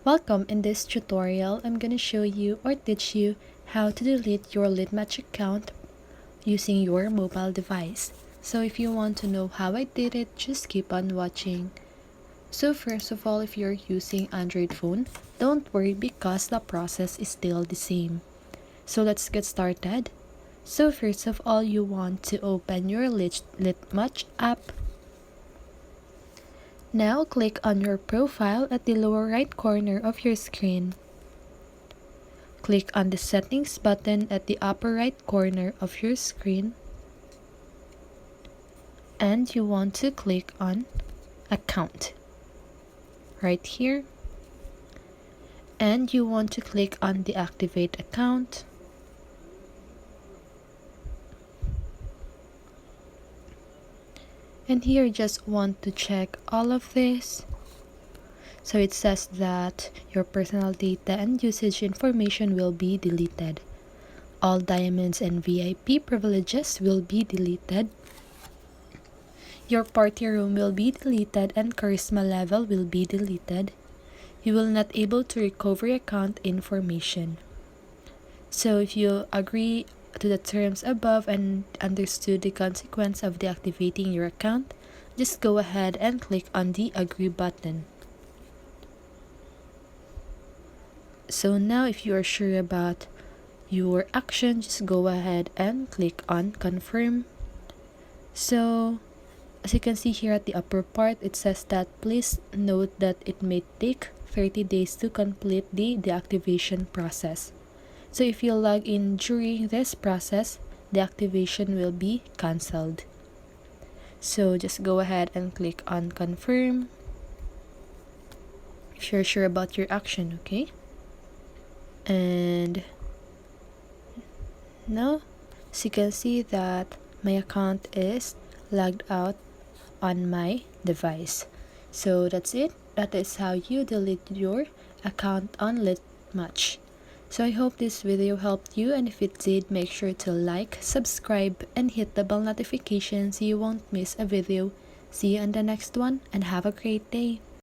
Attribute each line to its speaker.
Speaker 1: Welcome. In this tutorial, I'm gonna show you or teach you how to delete your Litmatch account using your mobile device. So if you want to know how I did it, just keep on watching. So first of all, if you're using Android phone, don't worry because the process is still the same. So let's get started. So first of all, you want to open your Litmatch app. Now click on your profile at the lower right corner of your screen. Click on the settings button at the upper right corner of your screen. And you want to click on account right here. And you want to click on the activate account. And here you just want to check all of this. So it says that your personal data and usage information will be deleted. All diamonds and VIP privileges will be deleted. Your party room will be deleted and charisma level will be deleted. You will not able to recover account information. So if you agree to the terms above and understood the consequence of deactivating your account, just go ahead and click on the agree button. So now if you are sure about your action, just go ahead and click on confirm. So as you can see here at the upper part, it says that please note that it may take 30 days to complete the deactivation process. So if you log in during this process, the activation will be cancelled. So just go ahead and click on confirm if you're sure about your action, okay? And now, as you can see that my account is logged out on my device. So that's it. That is how you delete your account on Litmatch. So I hope this video helped you, and if it did, make sure to like, subscribe, and hit the bell notification so you won't miss a video. See you in the next one, and have a great day.